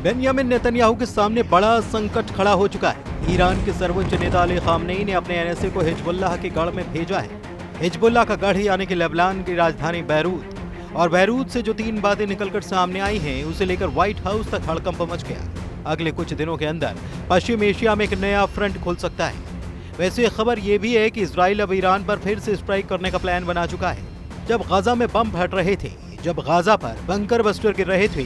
Benjamin Netanyahu के सामने बड़ा संकट खड़ा हो चुका है। ईरान के सर्वोच्च नेता अली खामनेई ने अपने एनएसए को हिजबुल्लाह के गढ़ में भेजा है। हिजबुल्लाह का गढ़ यानी कि लेबनान की राजधानी बैरूत, और बैरूत से जो 3 बातें निकलकर सामने आई हैं उसे लेकर व्हाइट हाउस तक हड़कंप मच गया। अगले कुछ दिनों के अंदर पश्चिम एशिया में एक नया फ्रंट खुल सकता है। वैसे खबर ये भी है कि इजराइल अब ईरान पर फिर से स्ट्राइक करने का प्लान बना चुका है। जब गाजा में बम फट रहे थे, जब गाजा पर बंकर बस्टर गिर रहे थे,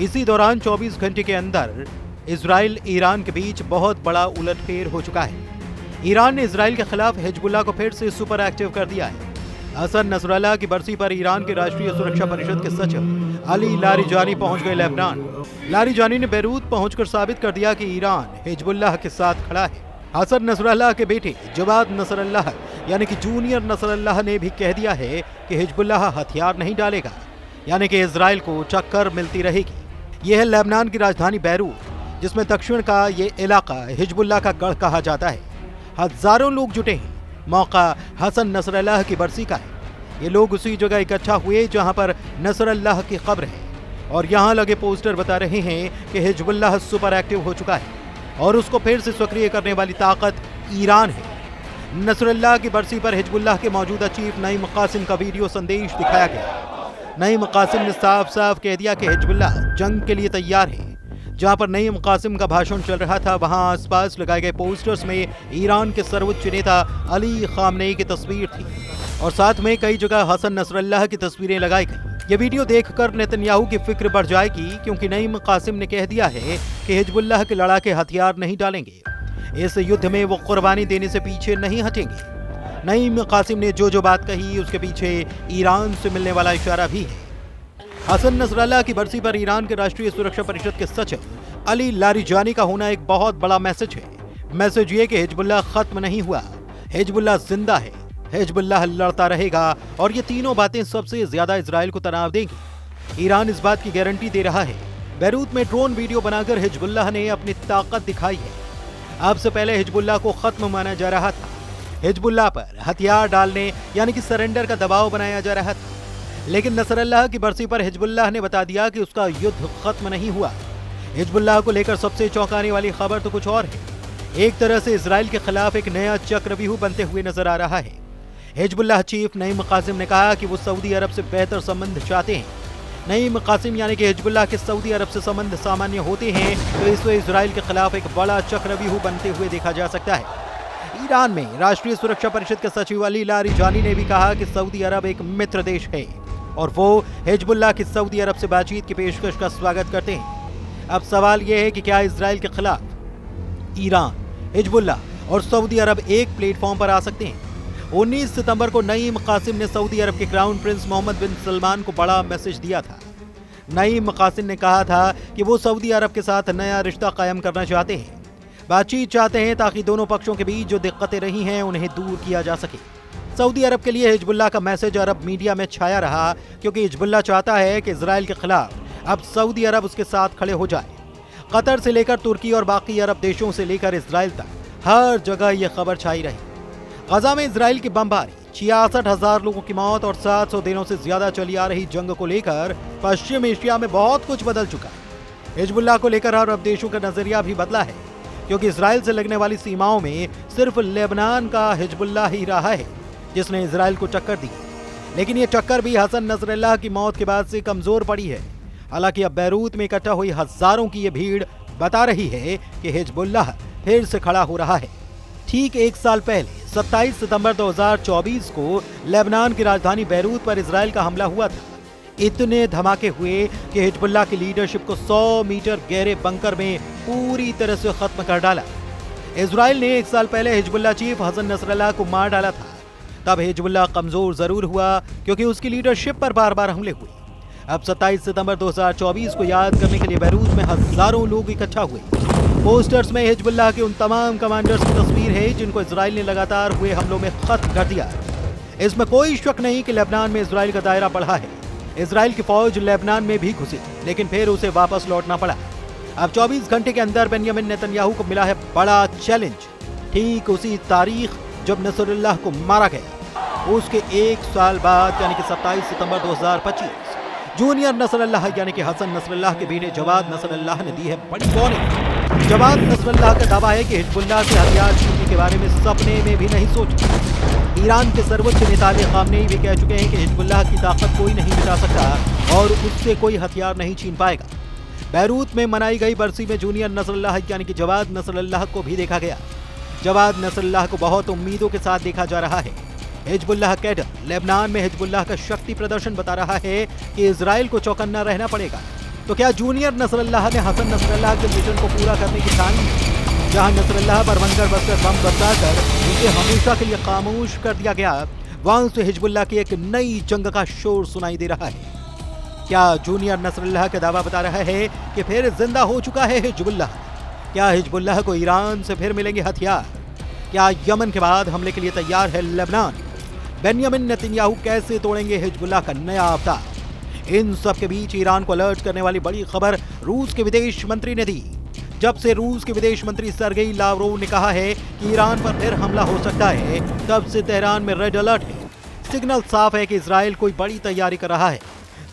इसी दौरान 24 घंटे के अंदर इजराइल ईरान के बीच बहुत बड़ा उलटफेर हो चुका है। ईरान ने इजराइल के खिलाफ हिजबुल्लाह को फिर से सुपर एक्टिव कर दिया है। हसन नसरल्लाह की बरसी पर ईरान के राष्ट्रीय सुरक्षा परिषद के सचिव अली लारिजानी पहुंच गए लेबनान। लारिजानी ने बैरूत पहुंचकर साबित कर दिया कि ईरान हिजबुल्लाह के साथ खड़ा है। हसन नसरल्लाह के बेटे जवाद नसरल्लाह यानी कि जूनियर नसरल्लाह ने भी कह दिया है कि हिजबुल्लाह हथियार नहीं डालेगा, यानी कि इजराइल को टक्कर मिलती रहेगी। यह है लेबनान की राजधानी बैरूत, जिसमें दक्षिण का ये इलाका हिजबुल्लाह का गढ़ कहा जाता है। हजारों लोग जुटे हैं। मौका हसन नसरल्लाह की बरसी का है। ये लोग उसी जगह इकट्ठा हुए जहां पर नसरल्लाह की कब्र है, और यहां लगे पोस्टर बता रहे हैं कि हिजबुल्लाह सुपर एक्टिव हो चुका है और उसको फिर से सक्रिय करने वाली ताकत ईरान है। नसरल्लाह की बरसी पर हिजबुल्लाह के मौजूदा चीफ नईम कासिम का वीडियो संदेश दिखाया गया। नईम कासिम ने साफ साफ कह दिया कि हिजबुल्लाह जंग के लिए तैयार है। जहां पर नईम कासिम का भाषण चल रहा था, वहां आसपास लगाए गए पोस्टर्स में ईरान के सर्वोच्च नेता अली खामनेई की तस्वीर थी, और साथ में कई जगह हसन नसरल्लाह की तस्वीरें लगाई गई। ये वीडियो देखकर नेतन्याहू की फिक्र बढ़ जाएगी, क्योंकि नईम कासिम ने कह दिया है कि हिजबुल्लाह के लड़ाके हथियार नहीं डालेंगे। इस युद्ध में वो कुर्बानी देने से पीछे नहीं हटेंगे। नईम कासिम ने जो बात कही उसके पीछे ईरान से मिलने वाला इशारा भी है। हसन नसरल्लाह की बरसी पर ईरान के राष्ट्रीय सुरक्षा परिषद के सचिव अली लारिजानी का होना एक बहुत बड़ा मैसेज है। मैसेज ये कि हिजबुल्लाह खत्म नहीं हुआ, हिजबुल्लाह जिंदा है, हिजबुल्लाह लड़ता रहेगा, और ये तीनों बातें सबसे ज्यादा इजराइल को तनाव देंगी। ईरान इस बात की गारंटी दे रहा है। बैरूत में ड्रोन वीडियो बनाकर हिजबुल्लाह ने अपनी ताकत दिखाई है। अब से पहले हिजबुल्लाह को खत्म माना जा रहा था। हिजबुल्लाह पर हथियार डालने यानी कि सरेंडर का दबाव बनाया जा रहा था, लेकिन नसरल्लाह की बरसी पर हिजबुल्लाह ने बता दिया कि उसका युद्ध खत्म नहीं हुआ। हिजबुल्लाह को लेकर सबसे चौंकाने वाली खबर तो कुछ और है। एक तरह से इजराइल के खिलाफ एक नया चक्रव्यूह बनते हुए नजर आ रहा है। हिजबुल्लाह चीफ नईम कासिम ने कहा कि वो सऊदी अरब से बेहतर संबंध चाहते हैं। नईम कासिम यानी कि हिजबुल्लाह के सऊदी अरब से संबंध सामान्य होते हैं, तो इससे इजराइल के खिलाफ एक बड़ा चक्रव्यूह बनते हुए देखा जा सकता है। ईरान में राष्ट्रीय सुरक्षा परिषद के सचिव अली लारिजानी ने भी कहा कि सऊदी अरब एक मित्र देश है और वो हिजबुल्लाह की सऊदी अरब से बातचीत की पेशकश का स्वागत करते हैं। अब सवाल यह है कि क्या इजराइल के खिलाफ ईरान, हिजबुल्लाह और सऊदी अरब एक प्लेटफॉर्म पर आ सकते हैं? 19 सितंबर को नईम कासिम ने सऊदी अरब के क्राउन प्रिंस मोहम्मद बिन सलमान को बड़ा मैसेज दिया था। नईम कासिम ने कहा था कि वो सऊदी अरब के साथ नया रिश्ता कायम करना चाहते हैं, बातचीत चाहते हैं, ताकि दोनों पक्षों के बीच जो दिक्कतें रही हैं उन्हें दूर किया जा सके। सऊदी अरब के लिए हिजबुल्लाह का मैसेज अरब मीडिया में छाया रहा, क्योंकि हिजबुल्लाह चाहता है कि इजराइल के खिलाफ अब सऊदी अरब उसके साथ खड़े हो जाए। कतर से लेकर तुर्की और बाकी अरब देशों से लेकर इजराइल तक हर जगह यह खबर छाई रही। गजा में इजराइल की बमबारी, 66,000 लोगों की मौत और 700 दिनों से ज्यादा चली आ रही जंग को लेकर पश्चिम एशिया में बहुत कुछ बदल चुका है। हिजबुल्लाह को लेकर अरब देशों का नजरिया भी बदला है, क्योंकि इजराइल से लगने वाली सीमाओं में सिर्फ लेबनान का हिजबुल्लाह ही रहा है जिसने इजराइल को टक्कर दी। लेकिन ये टक्कर भी हसन नसरल्लाह की मौत के बाद से कमजोर पड़ी है। हालांकि अब बैरूत में इकट्ठा हुई हजारों की ये भीड़ बता रही है कि हिजबुल्लाह फिर से खड़ा हो रहा है। ठीक एक साल पहले 27 सितंबर 2024 को लेबनान की राजधानी बैरूत पर इजराइल का हमला हुआ था। इतने धमाके हुए कि हिजबुल्लाह की लीडरशिप को 100 मीटर गहरे बंकर में पूरी तरह से खत्म कर डाला। इजराइल ने एक साल पहले हिजबुल्लाह चीफ हसन नसरल्लाह को मार डाला था। तब हिजबुल्लाह कमजोर जरूर हुआ, क्योंकि उसकी लीडरशिप पर बार बार हमले हुए। अब 27 सितंबर 2024 को याद करने के लिए बैरूत में हजारों लोग इकट्ठा हुए। पोस्टर्स में हिजबुल्लाह के उन तमाम कमांडर्स की तस्वीर है जिनको इजराइल ने लगातार हुए हमलों में खत्म कर दिया। इसमें कोई शक नहीं कि लेबनान में इजराइल का दायरा बढ़ा है। इजराइल की फौज लेबनान में भी घुसी, लेकिन फिर उसे वापस लौटना पड़ा। अब 24 घंटे के अंदर बेंयामिन नेतन्याहू को मिला है बड़ा चैलेंज। ठीक उसी तारीख जब नसरुल्लाह को मारा गया, उसके एक साल बाद यानी कि 27 सितंबर 2025 जूनियर नसरल्लाह यानी कि हसन नसरल्लाह के बेटे जवाद नसरल्लाह ने दी है बड़ी वार्निंग। जवाद नसरल्लाह का दावा है कि हिजबुल्लाह से हथियार छीनने के बारे में सपने में भी नहीं सोचा। ईरान के सर्वोच्च नेता अली खामनेई भी कह चुके हैं कि हिजबुल्लाह की ताकत कोई नहीं मिटा सकता और उससे कोई हथियार नहीं छीन पाएगा। बैरूत में मनाई गई बरसी में जूनियर नसरल्लाह यानी कि जवाद नसरल्लाह को भी देखा गया। जवाद नसरल्लाह को बहुत उम्मीदों के साथ देखा जा रहा है। हिजबुल्लाह कैडर लेबनान में हिजबुल्लाह का शक्ति प्रदर्शन बता रहा है कि इजराइल को चौकन्ना रहना पड़ेगा। तो क्या जूनियर नसरल्लाह ने हसन नसरल्लाह के मिशन को पूरा करने की ठानी? जहां नसरल्लाह पर बनकर बसकर बम बरसाकर उसे हमेशा के लिए खामोश कर दिया गया, वहां से हिजबुल्लाह की एक नई जंग का शोर सुनाई दे रहा है। क्या जूनियर नसरल्लाह का दावा बता रहा है कि फिर जिंदा हो चुका है हिजबुल्लाह? क्या हिजबुल्लाह को ईरान से फिर मिलेंगे हथियार? क्या यमन के बाद हमले के लिए तैयार है लेबनान? बेंयामिन नेतन्याहू कैसे तोड़ेंगे हिजबुल्लाह का नया अवतार? इन सब के बीच ईरान को अलर्ट करने वाली बड़ी खबर रूस के विदेश मंत्री ने दी। जब से रूस के विदेश मंत्री सर्गेई लावरोव ने कहा है कि ईरान पर फिर हमला हो सकता है, तब से तेहरान में रेड अलर्ट है। सिग्नल साफ है कि इजराइल कोई बड़ी तैयारी कर रहा है,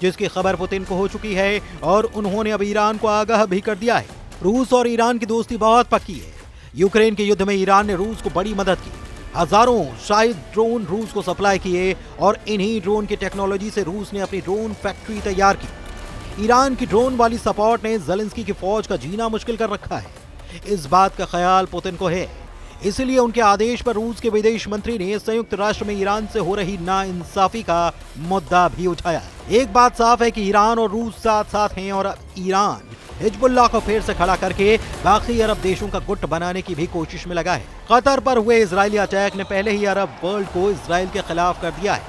जिसकी खबर पुतिन को हो चुकी है और उन्होंने अब ईरान को आगाह भी कर दिया है। रूस और ईरान की दोस्ती बहुत पक्की है। यूक्रेन के युद्ध में ईरान ने रूस को बड़ी मदद की। हजारों शायद ड्रोन रूस को सप्लाई किए और इन्हीं ड्रोन की टेक्नोलॉजी से रूस ने अपनी ड्रोन फैक्ट्री तैयार की। ईरान की ड्रोन वाली सपोर्ट ने ज़ेलेंस्की की फौज का जीना मुश्किल कर रखा है। इस बात का ख्याल पुतिन को है, इसलिए उनके आदेश पर रूस के विदेश मंत्री ने संयुक्त राष्ट्र में ईरान से हो रही नाइंसाफी का मुद्दा भी उठाया। एक बात साफ है कि ईरान और रूस साथ साथ हैं और ईरान हिजबुल्लाह को फिर से खड़ा करके बाकी अरब देशों का गुट बनाने की भी कोशिश में लगा है। कतर पर हुए इजरायली अटैक ने पहले ही अरब वर्ल्ड को इजराइल के खिलाफ कर दिया है,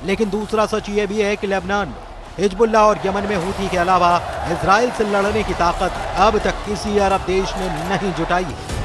लेकिन दूसरा सच ये भी है कि लेबनान में हिजबुल्लाह और यमन में हूथी के अलावा इजराइल से लड़ने की ताकत अब तक किसी अरब देश ने नहीं जुटाई है।